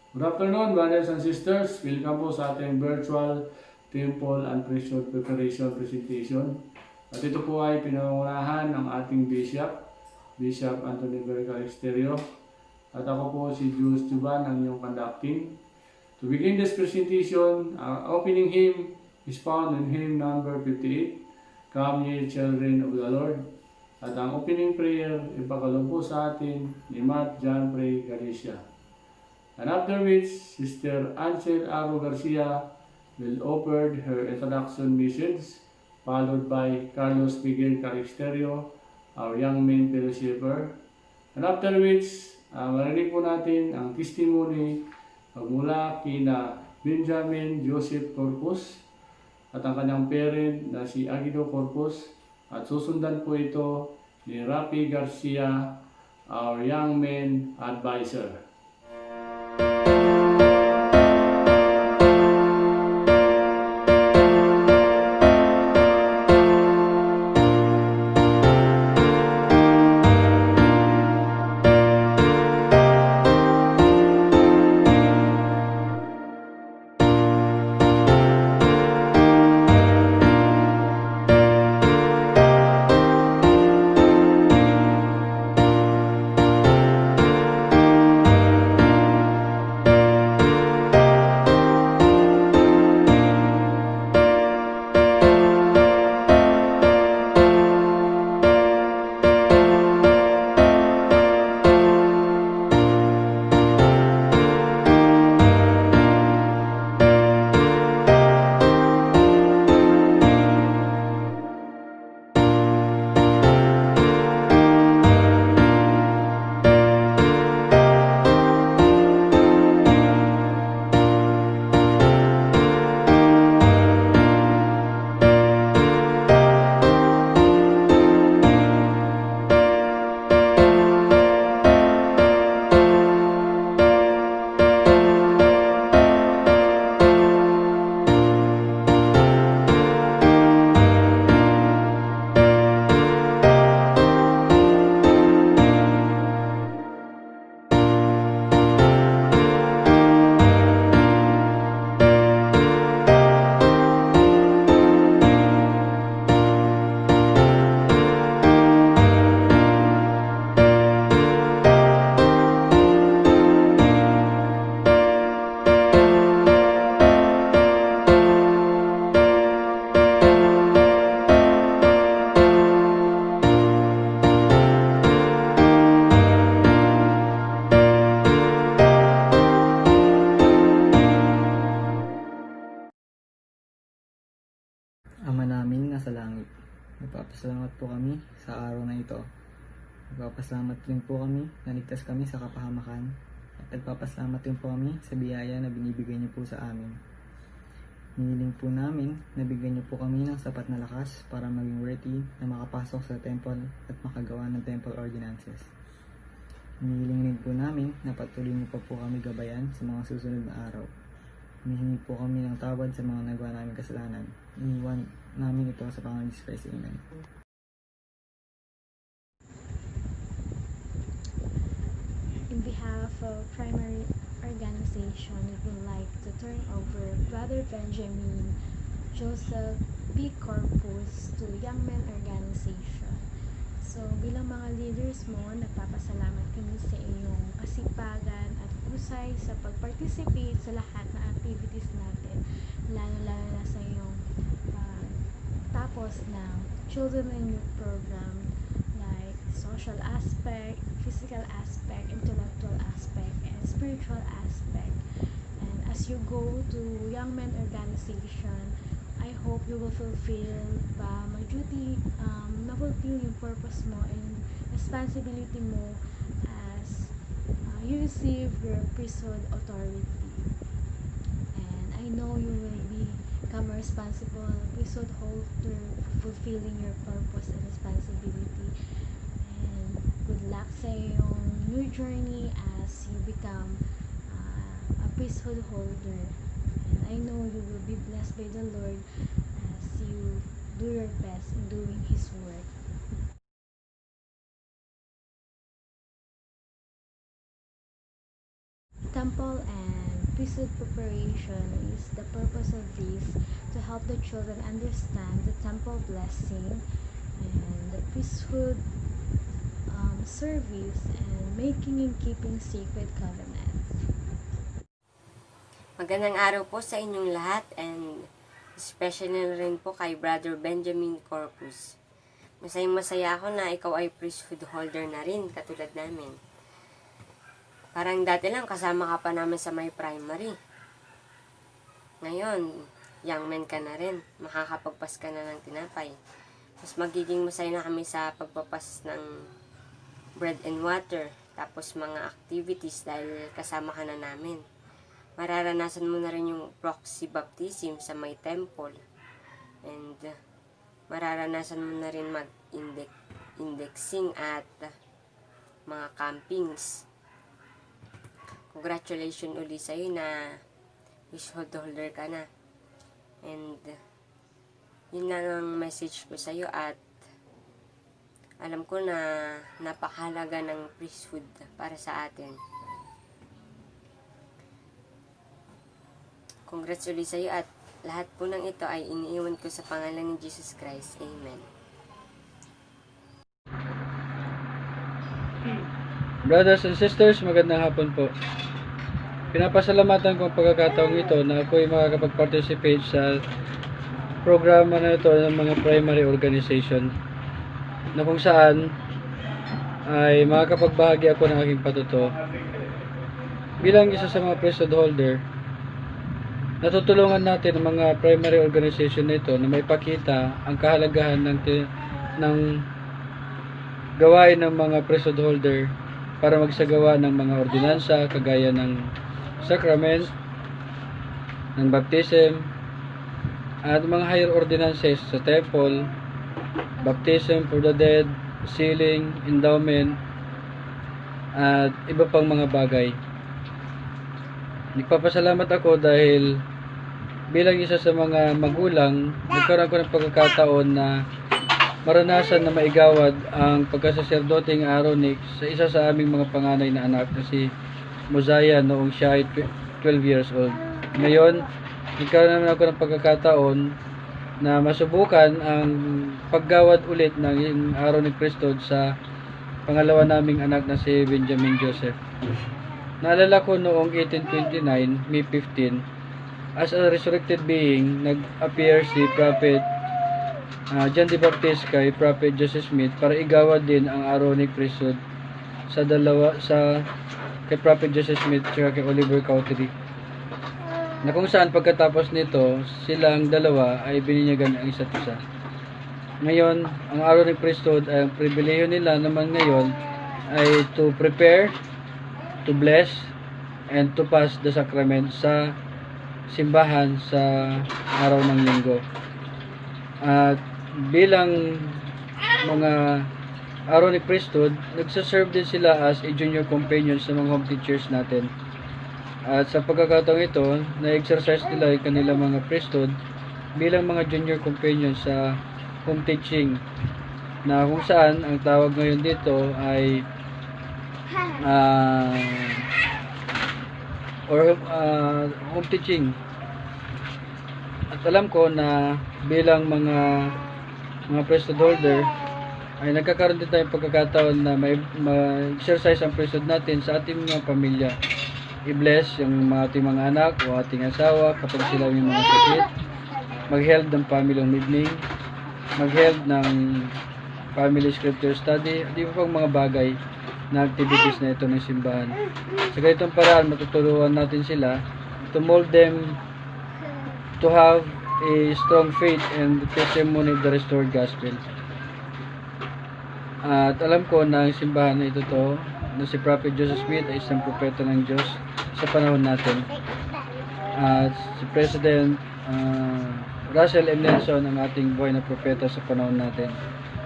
Good afternoon, brothers and sisters. Welcome po sa ating virtual temple and priesthood preparation presentation. At ito po ay pinangungunahan ng ating Bishop Anthony Verga Exterio. At ako po si Jules Tuban, ang iyong conducting. To begin this presentation, our opening hymn is found in hymn number 58, Come ye children of the Lord. At ang opening prayer, ipagkaloob po sa atin ni Matt John Pray Galicia. And after which, Sister Ansel Aro Garcia will offer her introduction message, followed by Carlos Miguel Carexterio, our young men fellowshipper. And after which, marinig po natin ang testimony mula kina Benjamin Joseph Corpus at ang kanyang parent na si Aguido Corpus, at susundan po ito ni Rafi Garcia, our young men advisor. Ama namin nasa langit, nagpapasalamat po kami sa araw na ito. Nagpapasalamat din po kami na ligtas kami sa kapahamakan, at nagpapasalamat din po kami sa biyaya na binibigay niyo po sa amin. Hinihiling po namin na bigyan niyo po kami ng sapat na lakas para maging worthy na makapasok sa temple at makagawa ng temple ordinances. Hinihiling din po namin na patuloy niyo pa po kami gabayan sa mga susunod na araw. Hinihingi po kami ng tawad sa mga nagawa namin kasalanan. Iniwan namin ito sa Panginoon Jesus Christ. Amen. In behalf of Primary Organization, we would like to turn over Brother Benjamin Joseph B. Corpus to Young Men Organization. So, bilang mga leaders mo, nagpapasalamat kami sa iyong kasipagan at husay sa pag-participate sa lahat na activities natin, lalo-lalo na sa iyong tapos ng Children and Youth Program, like social aspect, physical aspect, intellectual aspect, and spiritual aspect. And as you go to Young Men Organization, I hope you will fulfill my duty, na-fulfill yung purpose mo and responsibility mo as you receive your priesthood authority. And I know you will become a responsible priesthood holder, fulfilling your purpose and responsibility. And good luck sa iyong new journey as you become a priesthood holder. And I know you will be blessed by the Lord as you do your best in doing His work. Temple and priesthood preparation is the purpose of this to help the children understand the temple blessing and the priesthood service and making and keeping sacred covenants. Magandang araw po sa inyong lahat and especially rin po kay Brother Benjamin Corpus. Masayang-masaya ako na ikaw ay priesthood holder na rin katulad namin. Parang dati lang kasama ka pa namin sa may primary. Ngayon, young man ka na rin. Makakapagpas ka na ng tinapay. Mas magiging masaya na kami sa pagpapas ng bread and water. Tapos mga activities dahil kasama ka na namin. Mararanasan mo na rin yung proxy baptism sa may temple. And mararanasan mo na rin mag-indexing at mga campings. Congratulations uli sa'yo na priesthood holder ka na. And yun lang ang message ko sa'yo at alam ko na napakahalaga ng priesthood para sa atin. Congrats ulit sa'yo at lahat po ng ito ay iniiwan ko sa pangalan ni Jesus Christ. Amen. Brothers and sisters, magandang hapon po. Pinapasalamatan ko ang pagkakataong ito na ako'y makakapag-participate sa programa na ito ng mga primary organization na kung saan ay makakapagbahagi ako ng aking patuto. Bilang isa sa mga priesthood holder, natutulungan natin ang mga primary organization na ito na may pakita ang kahalagahan ng gawain ng mga priesthood holder para magsagawa ng mga ordinansa kagaya ng sacrament, ng baptism, at mga higher ordinances sa temple, baptism for the dead, sealing, endowment, at iba pang mga bagay. Nagpapasalamat ako dahil bilang isa sa mga magulang, nagkaroon ako ng pagkakataon na maranasan na maigawad ang pagkasaserdoteng Aaronic sa isa sa aming mga panganay na anak na si Mosiah noong siya ay 12 years old. Ngayon, nagkaroon naman ako ng pagkakataon na masubukan ang paggawad ulit ng Aaronic priesthood sa pangalawa naming anak na si Benjamin Joseph. Naalala ko noong 1829, May 15, as a resurrected being, nag-appear si Prophet John the Baptist kay Prophet Joseph Smith para igawad din ang Aaronic priesthood kay Prophet Joseph Smith at kay Oliver Cowdery, na kung saan pagkatapos nito silang dalawa ay bininyagan ang isa't isa. Ngayon, ang Aaronic priesthood ay ang pribilehiyo nila naman ngayon ay to prepare, to bless, and to pass the sacrament sa simbahan sa araw ng linggo. At bilang mga Aaronic priesthood, nagsaserve din sila as a junior companion sa mga home teachers natin. At sa pagkakataong ito, na-exercise nila yung kanilang mga priesthood bilang mga junior companion sa home teaching, na kung saan ang tawag ngayon dito ay home teaching. At alam ko na bilang mga priesthood holder ay nagkakaroon din tayong pagkakataon na may exercise ang priesthood natin sa ating mga pamilya. I-bless yung ating mga anak o ating asawa kapag sila may mga sakit, mag-held ng family meeting, mag-held ng family scripture study, at iba pang mga bagay na activities na ito ng simbahan. Sa ganitong paraan, matutulungan natin sila to mold them to have a strong faith and testimony of the restored gospel. At alam ko na ang simbahan na ito na si Prophet Joseph Smith ay isang propeta ng Diyos sa panahon natin. At si President Russell M. Nelson ang ating buhay na propeta sa panahon natin.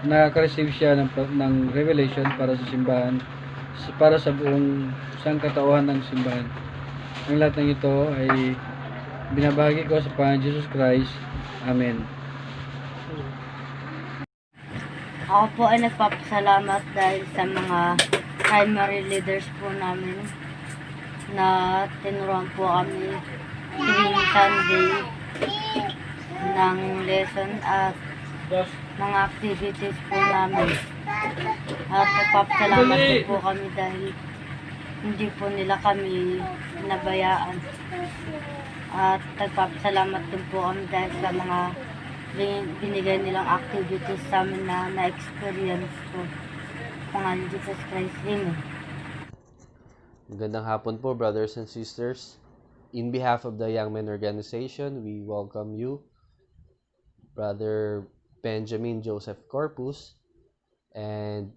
Nakaka-receive siya ng revelation para sa simbahan, para sa buong sangkatauhan ng simbahan. Ang lahat ng ito ay binabahagi ko sa Panginoon Jesus Christ. Amen. Ako po ay nagpapasalamat dahil sa mga primary leaders po namin na tinuruan po kami tuwing Sunday ng lesson at mga activities po namin. At nagpapasalamat din po kami dahil hindi po nila kami nabayaan. At nagpapasalamat din po kami dahil sa mga binigay nilang activities sa amin na na-experience po. Pangalan Jesus Christ. Amen. Magandang hapon po, brothers and sisters. In behalf of the Young Men Organization, we welcome you, Brother Benjamin Joseph Corpus, and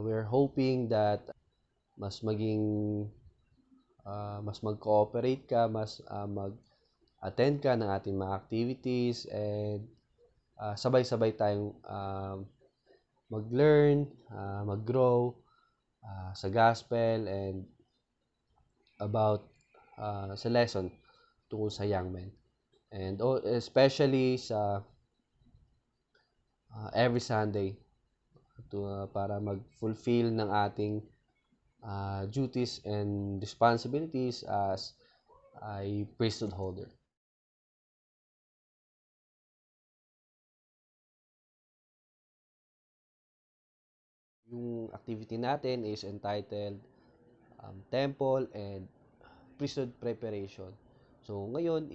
we're hoping that mas mag-cooperate ka, mas mag-attend ka ng ating mga activities, and sabay-sabay tayong mag-learn, mag-grow sa gospel and about sa lesson tungkol sa young men. And especially sa every Sunday para mag-fulfill ng ating duties and responsibilities as a priesthood holder. Yung activity natin is entitled Temple and Priesthood Preparation. So ngayon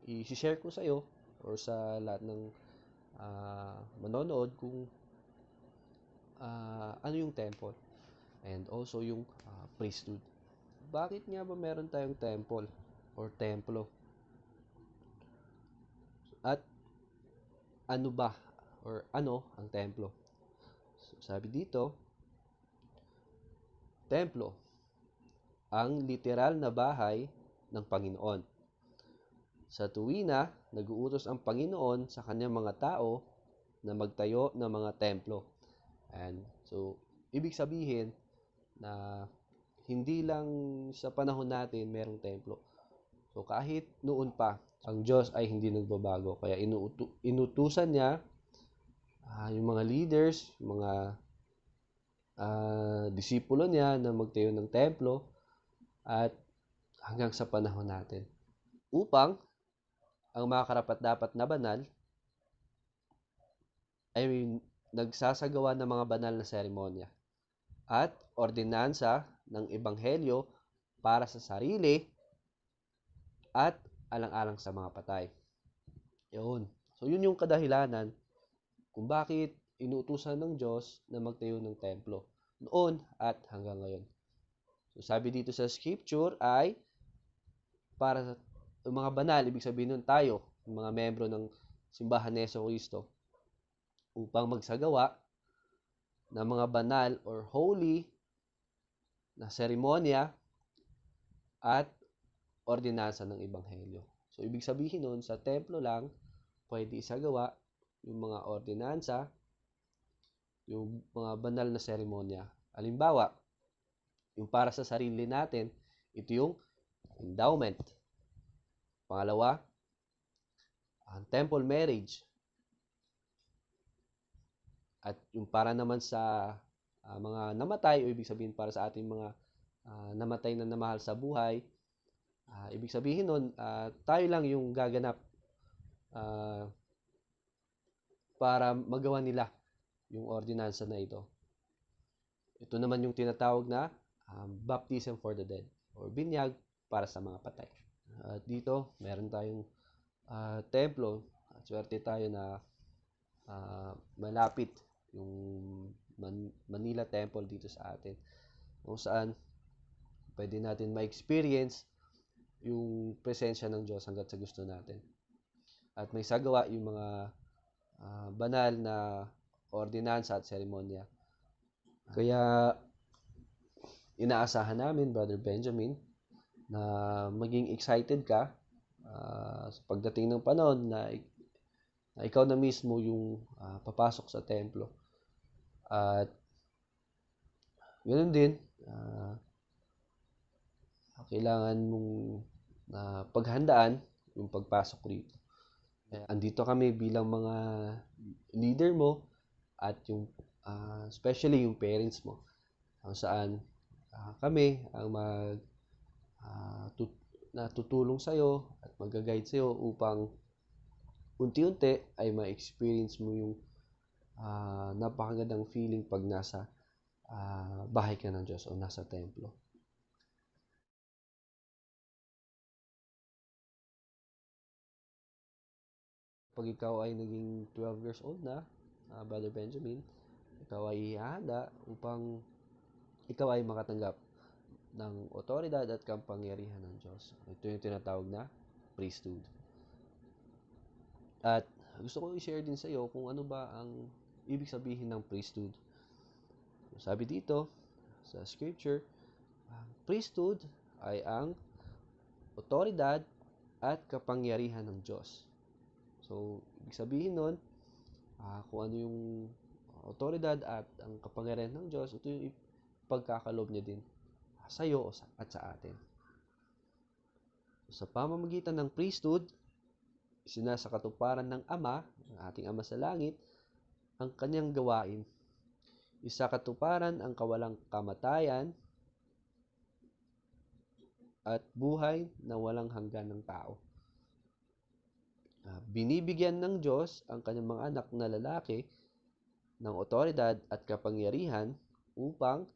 i-share ko sa iyo or sa lahat ng manonood kung ano yung temple and also yung priesthood. Bakit nga ba meron tayong temple or templo? At ano ba or ano ang templo? So, sabi dito, templo, ang literal na bahay ng Panginoon. Sa tuwina, nag-uutos ang Panginoon sa kanyang mga tao na magtayo ng mga templo. And so, ibig sabihin na hindi lang sa panahon natin merong templo. So, kahit noon pa, ang Diyos ay hindi nagbabago. Kaya inutusan niya yung mga leaders, yung mga disipulo niya na magtayo ng templo at hanggang sa panahon natin. Upang ang mga karapat-dapat na banal ay nagsasagawa ng mga banal na seremonya at ordinansa ng ebanghelyo para sa sarili at alang-alang sa mga patay. Yun. So, yun yung kadahilanan kung bakit inuutusan ng Diyos na magtayo ng templo noon at hanggang ngayon. So, sabi dito sa scripture ay para sa mga banal, ibig sabihin nun tayo, yung mga membro ng simbahan ni Jesucristo, upang magsagawa ng mga banal or holy na seremonya at ordinansa ng ebanghelyo. So, ibig sabihin nun, sa templo lang, pwede isagawa yung mga ordinansa, yung mga banal na seremonya. Halimbawa, yung para sa sarili natin, ito yung endowment. Pangalawa, ang temple marriage. At yung para naman sa mga namatay, o ibig sabihin para sa ating mga namatay na namahal sa buhay, ibig sabihin nun, tayo lang yung gaganap para magawa nila yung ordinansa na ito. Ito naman yung tinatawag na baptism for the dead or binyag para sa mga patay. At dito, meron tayong templo. Swerte tayo na malapit yung Manila Temple dito sa atin. Kung saan pwede natin ma-experience yung presensya ng Diyos hanggat sa gusto natin. At may sagawa yung mga banal na ordinansa at seremonya. Kaya inaasahan namin, Brother Benjamin, na maging excited ka sa pagdating ng panahon na ikaw na mismo yung papasok sa templo. At ganoon din, kailangan mong paghandaan yung pagpasok rito. Andito kami bilang mga leader mo at yung especially yung parents mo, kung saan kami ang tutulong sa iyo at mag-guide sa iyo upang unti-unti ay ma-experience mo yung napakagandang feeling pag nasa bahay ka ng Diyos o nasa templo. Pag ikaw ay naging 12 years old na, Brother Benjamin, ikaw ay ihahanda upang ikaw ay makatanggap ng otoridad at kapangyarihan ng Diyos. Ito yung tinatawag na priesthood. At gusto ko i-share din sa iyo kung ano ba ang ibig sabihin ng priesthood. Sabi dito sa scripture, priesthood ay ang otoridad at kapangyarihan ng Diyos. So, ibig sabihin nun, kung ano yung otoridad at ang kapangyarihan ng Diyos, ito yung pagkakalob niya din sa iyo at sa atin. Sa pamamagitan ng priesthood, sinasakatuparan ng Ama, ng ating Ama sa langit, ang kanyang gawain. Isakatuparan ang kawalang kamatayan at buhay na walang hanggan ng tao. Binibigyan ng Diyos ang kanyang mga anak na lalaki ng otoridad at kapangyarihan upang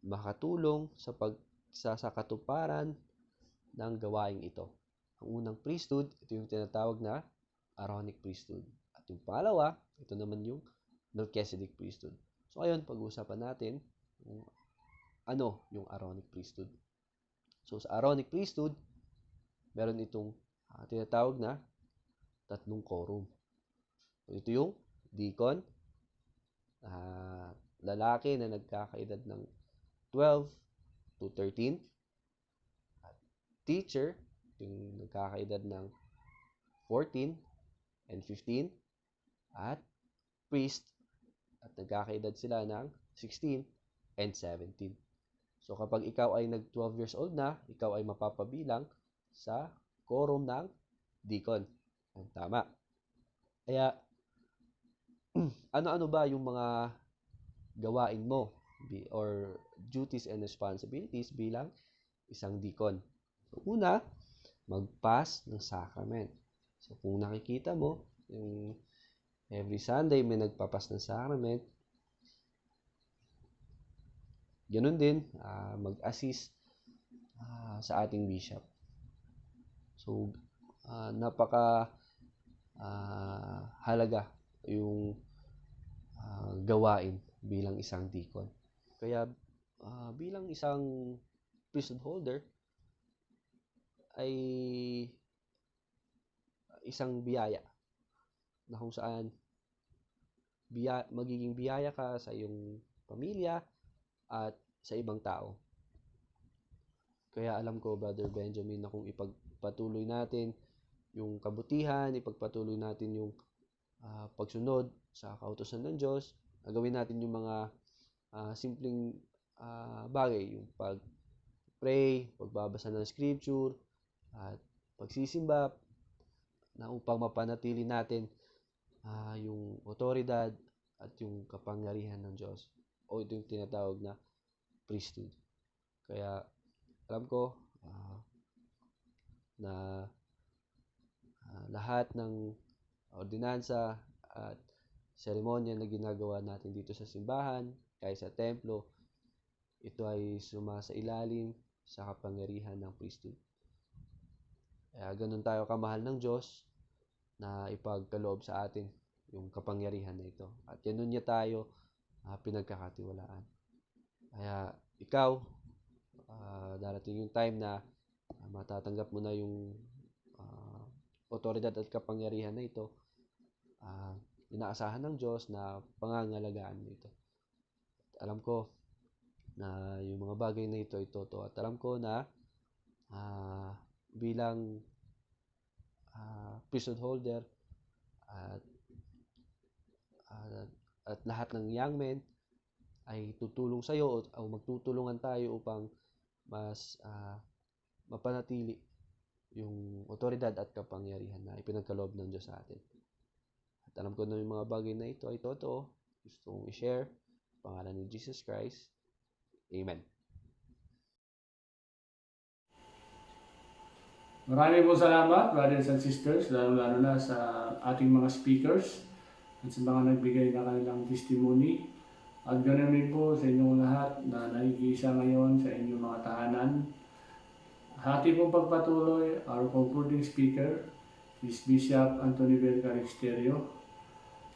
makatulong sa pagsasakatuparan ng gawaing ito. Ang unang priesthood, ito yung tinatawag na Aaronic priesthood. At yung pangalawa, ito naman yung Melchizedek priesthood. So ngayon, pag-uusapan natin kung ano yung Aaronic priesthood. So sa Aaronic priesthood, meron itong tinatawag na 3 quorum. So, ito yung deacon, lalaki na nagkakaedad ng 12 to 13, at teacher, yung nagkakaedad ng 14 and 15, at priest, at nagkakaedad sila ng 16 and 17. So kapag ikaw ay nag-12 years old na, ikaw ay mapapabilang sa quorum ng deacon. Tama. Kaya, ano-ano ba yung mga gawain mo or duties and responsibilities bilang isang deacon? So, una, mag-pass ng sacrament. So, kung nakikita mo, yung every Sunday may nagpapas ng sacrament, ganun din, mag-assist sa ating bishop. So, napaka halaga yung gawain bilang isang deacon. Kaya bilang isang priesthood holder ay isang biyaya na kung saan magiging biyaya ka sa iyong pamilya at sa ibang tao. Kaya alam ko, Brother Benjamin, na kung ipagpatuloy natin yung kabutihan, ipagpatuloy natin yung pagsunod sa kautusan ng Diyos, gawin natin yung mga simpleng bagay, yung pag-pray, pagbabasa ng scripture, at pagsisimba, na upang mapanatili natin yung otoridad at yung kapangyarihan ng Diyos, o ito yung tinatawag na priesthood. Kaya alam ko na lahat ng ordinansa at seremonya na ginagawa natin dito sa simbahan, kaya sa templo, ito ay sumasailalim sa kapangyarihan ng priesthood. Kaya ganun tayo kamahal ng Diyos na ipagkaloob sa atin yung kapangyarihan na ito. At ganun niya tayo pinagkakatiwalaan. Kaya ikaw, darating yung time na matatanggap mo na yung otoridad at kapangyarihan na ito, inaasahan ng Diyos na pangangalagaan mo ito. At alam ko na yung mga bagay na ito ay totoo. At alam ko na bilang priesthood holder at lahat ng young men ay tutulong sa iyo o magtutulungan tayo upang mas mapanatili yung otoridad at kapangyarihan na ipinagkaloob ng Diyos sa atin. At alam ko na yung mga bagay na ito ay totoo. Gusto kong i-share. Pangalan ni Jesus Christ. Amen. Maraming po salamat, brothers and sisters, lalo-lalo na sa ating mga speakers at sa mga nagbigay na kanilang testimony. At ganoon din po sa inyong lahat na nakikisa ngayon sa inyong mga tahanan. Hati pong pagpatuloy, our concluding speaker is Bishop Anthony Bel Caristerio.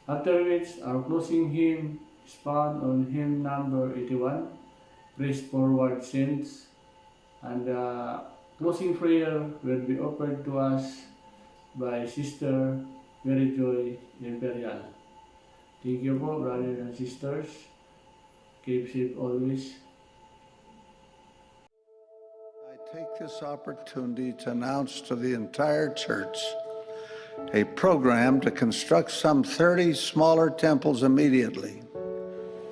After which, our closing hymn is found on hymn number 81, Praise Forward Saints. And closing prayer will be offered to us by Sister Mary Joy Imperial. Thank you po, brothers and sisters. Keep safe always. I take this opportunity to announce to the entire church a program to construct some 30 smaller temples immediately.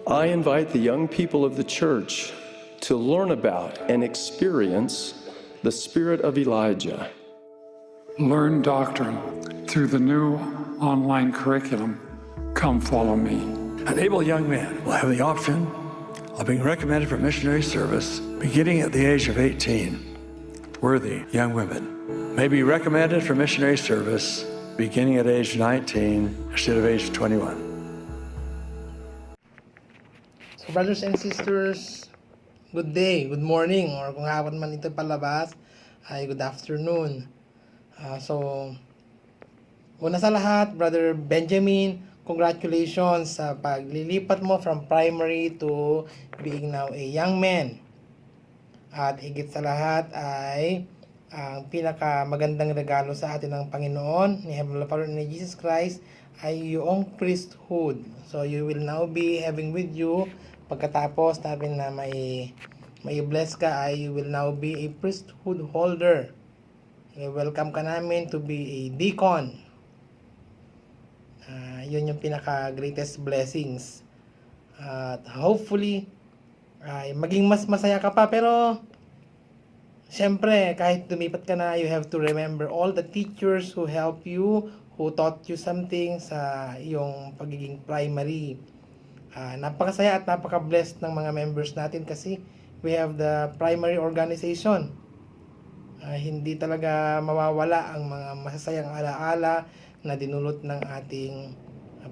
I invite the young people of the church to learn about and experience the spirit of Elijah. Learn doctrine through the new online curriculum, Come Follow Me. An able young man will have the option of being recommended for missionary service beginning at the age of 18. Worthy young women may be recommended for missionary service beginning at age 19 instead of age 21. So brothers and sisters, good day, good morning, or kung hapon man ito palabas, ay good afternoon. So, una sa lahat, Brother Benjamin, congratulations sa paglilipat mo from primary to being now a young man. At higit sa lahat ay ang pinakamagandang regalo sa atin ng Panginoon, ni Heavenly Father, ni Jesus Christ, ay yung priesthood. So, you will now be having with you, pagkatapos natin na may bless ka, ay you will now be a priesthood holder. Welcome ka namin to be a deacon. Yun yung pinaka-greatest blessings. At hopefully, maging mas masaya ka pa. Pero, syempre, kahit lumipat ka na, you have to remember all the teachers who help you, who taught you something sa iyong pagiging primary. Napakasaya at napaka-blessed ng mga members natin kasi we have the primary organization. Hindi talaga mawawala ang mga masasayang alaala na dinulot ng ating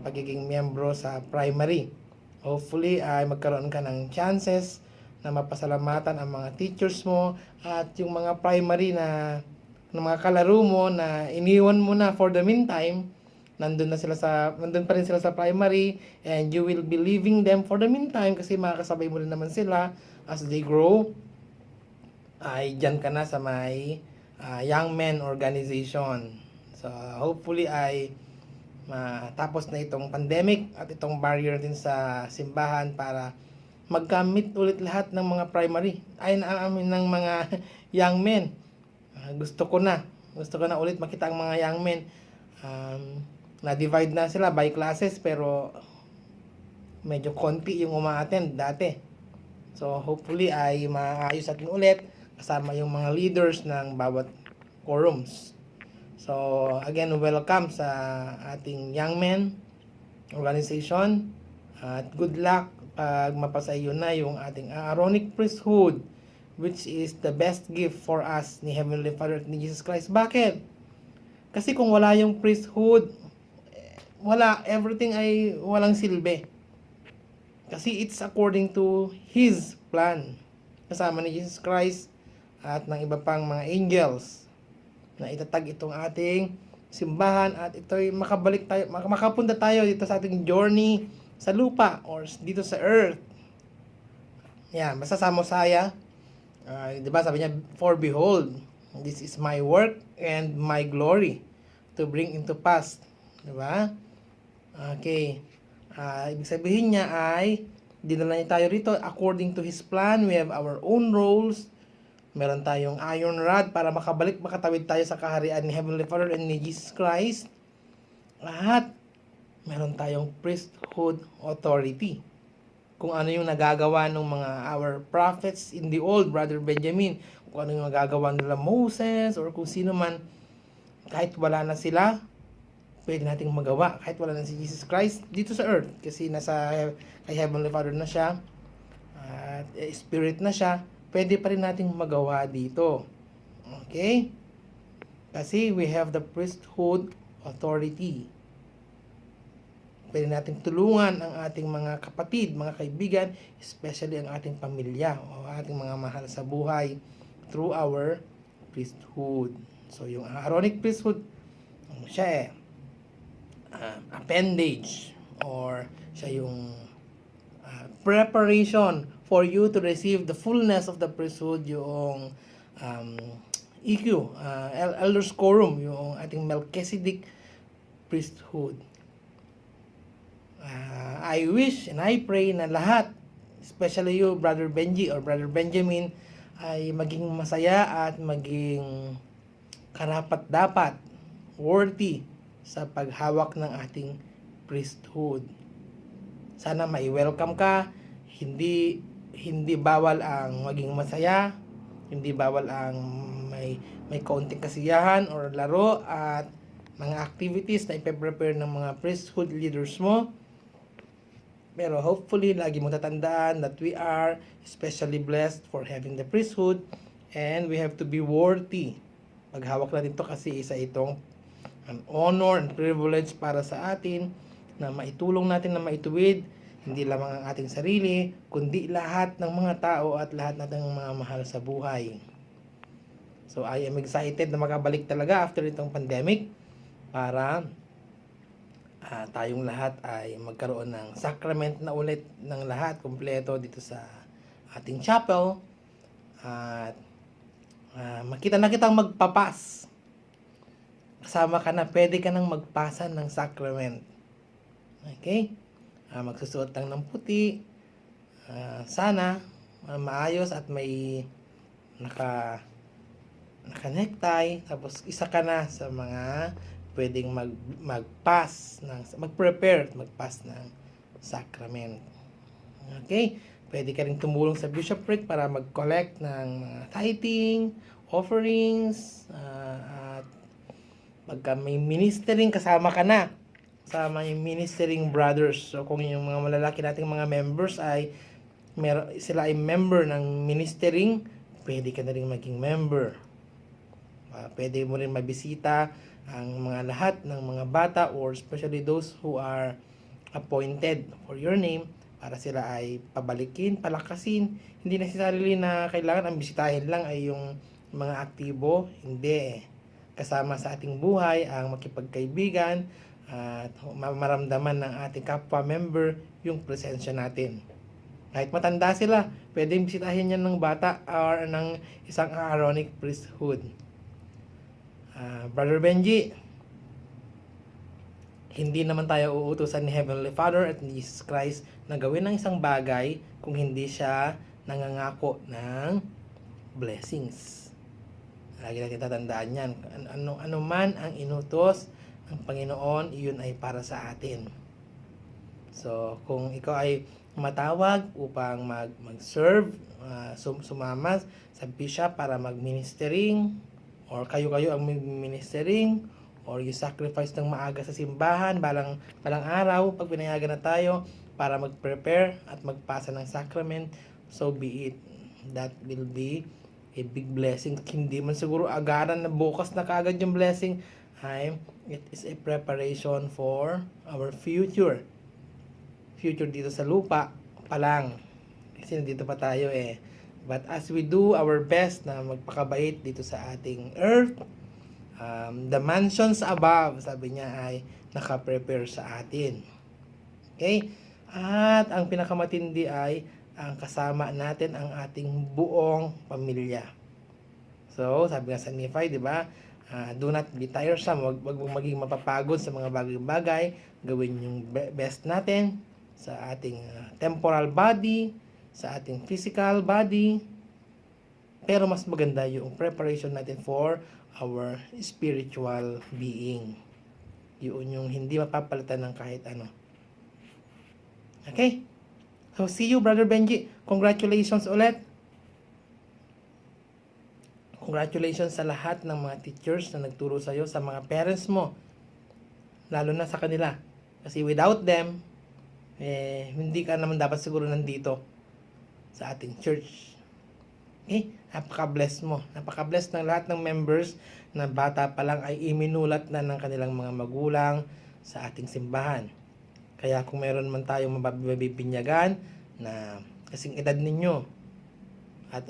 pagiging miyembro sa primary. Hopefully ay magkaroon ka ng chances na mapasalamatan ang mga teachers mo at yung mga primary na mga kalaro mo na iniwan mo na for the meantime, nandun pa rin sila sa primary, and you will be leaving them for the meantime kasi makakasabay mo rin naman sila as they grow. Ay dyan ka na sa may young men organization. So hopefully ay matapos na itong pandemic at itong barrier din sa simbahan para magkamit ulit lahat ng mga primary ay naamin ng mga young men. Gusto ko na ulit makita ang mga young men. Na-divide na sila by classes pero medyo konti yung uma-attend dati. So hopefully ay maayos natin ulit kasama yung mga leaders ng bawat quorums. So again, welcome sa ating young men organization at good luck pag mapasa iyo na yung ating Aaronic priesthood, which is the best gift for us ni Heavenly Father at ni Jesus Christ. Bakit? Kasi kung wala yung priesthood, everything ay walang silbi. Kasi it's according to His plan. Kasama ni Jesus Christ at ng iba pang mga angels na itatag itong ating simbahan at ito'y makapunta tayo dito sa ating journey sa lupa or dito sa earth. Yan, basta sa Mosiah, diba sabi niya, for behold, this is my work and my glory to bring into pass. Diba? Okay. Ibig sabihin niya ay dinala niya tayo rito according to His plan. We have our own roles. Meron tayong iron rod para makatawid tayo sa kaharian ni Heavenly Father and ni Jesus Christ. At meron tayong priesthood authority. Kung ano yung nagagawa ng mga our prophets in the old, Brother Benjamin, kung ano yung nagagawa nila Moses or kung sino man, kahit wala na sila, pwede nating magawa. Kahit wala na si Jesus Christ dito sa earth, kasi kay Heavenly Father na siya, at Spirit na siya, pwede pa rin nating magawa dito. Okay? Kasi we have the priesthood authority. Pwede natin tulungan ang ating mga kapatid, mga kaibigan, especially ang ating pamilya o ating mga mahal sa buhay through our priesthood. So, yung Aaronic priesthood, siya appendage or siya yung preparation for you to receive the fullness of the priesthood, yung EQ, Elders Quorum, yung ating Melchizedek priesthood. I wish and I pray na lahat, especially you, Brother Benji or Brother Benjamin, ay maging masaya at maging karapat-dapat, worthy sa paghawak ng ating priesthood. Sana mai-welcome ka, hindi bawal ang maging masaya, hindi bawal ang may kaunting kasiyahan or laro at mga activities na ipe-prepare ng mga priesthood leaders mo. Pero hopefully, lagi mo tatandaan that we are especially blessed for having the priesthood and we have to be worthy. Paghawak natin ito kasi isa itong an honor and privilege para sa atin na maitulong natin na maituwid hindi lamang ang ating sarili, kundi lahat ng mga tao at lahat nating mga mahal sa buhay. So I am excited na makabalik talaga after itong pandemic para tayong lahat ay magkaroon ng sacrament na ulit ng lahat, kompleto dito sa ating chapel. At makita na kitang magpapas. Kasama ka na, pwede ka nang magpasa ng sacrament. Okay? Magsusuot lang ng puti. Sana maayos at may naka-necktie. Tapos isa ka na sa mga pwedeng mag-pass mag-prepare, mag-pass ng sacrament. Okay? Pwede ka rin tumulong sa bishopric para mag-collect ng mga tithing, offerings, at pagka may ministering, kasama ka na. Kasama yung ministering brothers. So, kung yung mga malalaki nating mga members ay sila ay member ng ministering, pwede ka na rin maging member. Pwede mo rin mabisita ang mga lahat ng mga bata or especially those who are appointed for your name para sila ay pabalikin, palakasin. Hindi necessarily na kailangan ang bisitahin lang ay yung mga aktibo. Hindi. Kasama sa ating buhay ang makipagkaibigan at maramdaman ng ating kapwa member yung presensya natin. Kahit matanda sila, pwedeng bisitahin yan ng bata or ng isang Aaronic priesthood. Brother Benji, hindi naman tayo uutusan ni Heavenly Father at ni Jesus Christ na gawin ng isang bagay kung hindi siya nangangako ng blessings. Lagi natin tatandaan yan. Ano man ang inutos ng Panginoon, iyon ay para sa atin. So, kung ikaw ay matawag upang mag-serve, sumama sa bishop para mag-ministering, or kayo-kayo ang ministering, or you sacrifice ng maaga sa simbahan, balang araw, pag pinayagan na tayo, para mag-prepare at magpasa ng sacrament, so be it. That will be a big blessing. Hindi man siguro agaran na bukas na kaagad yung blessing, it is a preparation for our future. Future dito sa lupa pa lang. Kasi nandito pa tayo eh. But as we do our best na magpakabait dito sa ating earth, the mansions above, sabi niya, ay nakaprepare sa atin. Okay? At ang pinakamatindi ay ang kasama natin ang ating buong pamilya. So, sabi nga sa Nephi, di ba? Do not be tiresome. Huwag maging mapapagod sa mga bagay-bagay. Gawin yung best natin sa ating temporal body, sa ating physical body, pero mas maganda yung preparation natin for our spiritual being. Yun yung hindi mapapalitan ng kahit ano. Okay? So, see you, Brother Benji. Congratulations ulit. Congratulations sa lahat ng mga teachers na nagturo sa'yo, sa mga parents mo, lalo na sa kanila. Kasi without them, hindi ka naman dapat siguro nandito sa ating church. Napaka-bless mo. Napaka-bless ng lahat ng members na bata pa lang ay iminulat na ng kanilang mga magulang sa ating simbahan. Kaya kung meron man tayong mabibinyagan na kasing edad ninyo at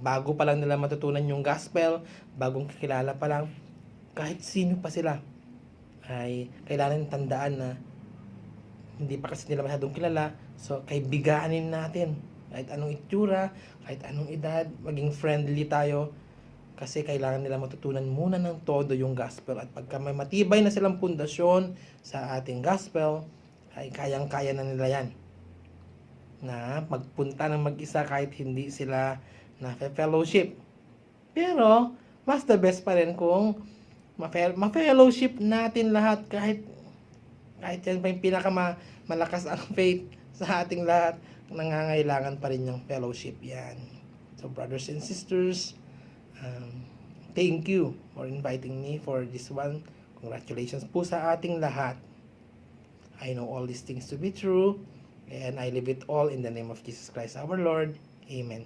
bago pa lang nila matutunan yung gospel, bagong kakilala pa lang, kahit sino pa sila, ay kailangan tandaan na hindi pa kasi nila masyadong kilala. So, kaibiganin natin. Kahit anong itsura, kahit anong edad, maging friendly tayo. Kasi kailangan nila matutunan muna ng todo yung gospel. At pagka may matibay na silang pundasyon sa ating gospel, ay kayang-kaya na nila yan. Na magpunta ng mag-isa kahit hindi sila na-fellowship. Pero, mas the best pa rin kung ma-fellowship natin lahat kahit yan pa yung pinakamalakas ang faith sa ating lahat, nangangailangan pa rin yung fellowship yan. So brothers and sisters, thank you for inviting me for this one. Congratulations po sa ating lahat. I know all these things to be true, and I leave it all in the name of Jesus Christ our Lord. Amen.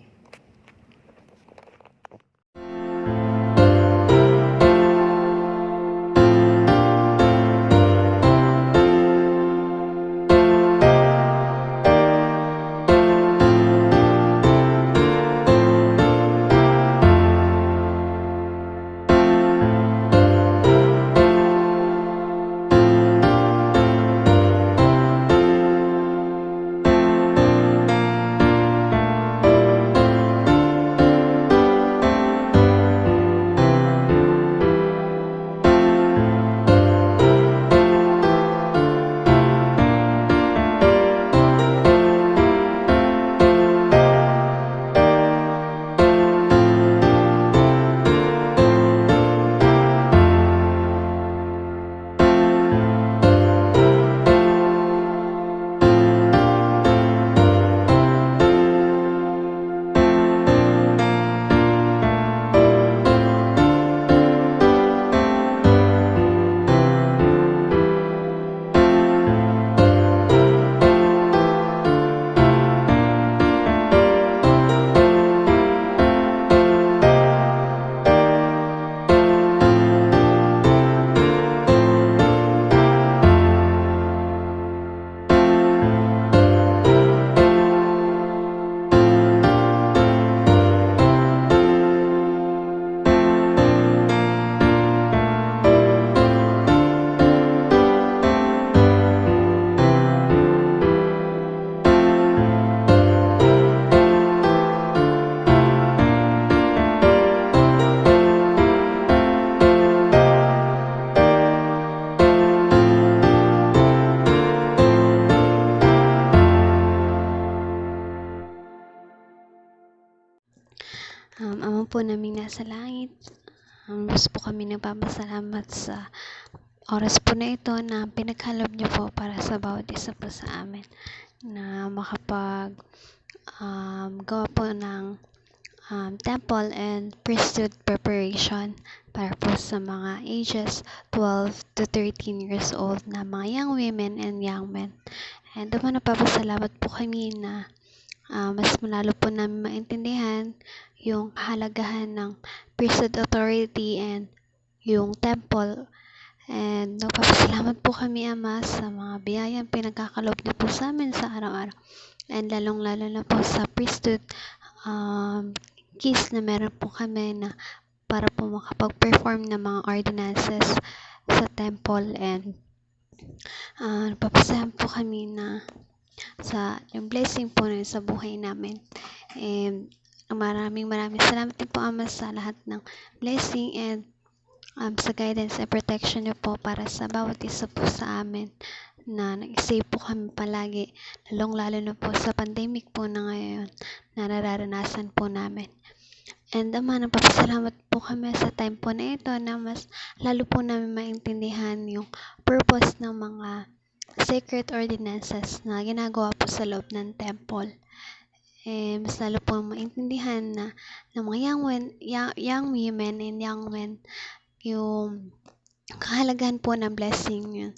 Ama po naming nasa langit, gusto po kami nagpapasalamat sa oras po na ito na pinaghalob niyo po para sa bawat isa po sa amin na makapag gawa po ng temple and priesthood preparation para po sa mga ages 12 to 13 years old na mga young women and young men. And naman napapasalamat po kami na mas malalo po namin maintindihan yung kahalagahan ng priesthood authority and yung temple. And nagpapasalamat po kami, Ama, sa mga biyayang pinagkakalob niyo po sa amin sa araw-araw. And lalong-lalo na po sa priesthood keys na meron po kami na para po makapag-perform ng mga ordinances sa temple. And nagpapasalamat po kami na sa yung blessing po na sa buhay namin. And maraming salamat din po, Ama, sa lahat ng blessing and sa guidance and protection niyo po para sa bawat isa po sa amin na nag-save po kami palagi, lalong-lalo na po sa pandemic po na ngayon na nararanasan po namin. And Ama, nagpapasalamat po kami sa time po na ito na mas lalo po namin maintindihan yung purpose ng mga sacred ordinances na ginagawa po sa loob ng temple. Mas lalo po maintindihan na ng mga young women and young men yung kahalagahan po ng blessing yun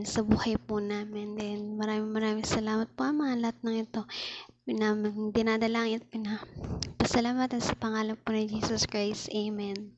sa buhay po namin. Then maraming salamat po, Ama, lahat ng ito dinadalangin at pinapasalamatan sa pangalan po ni Jesus Christ. Amen.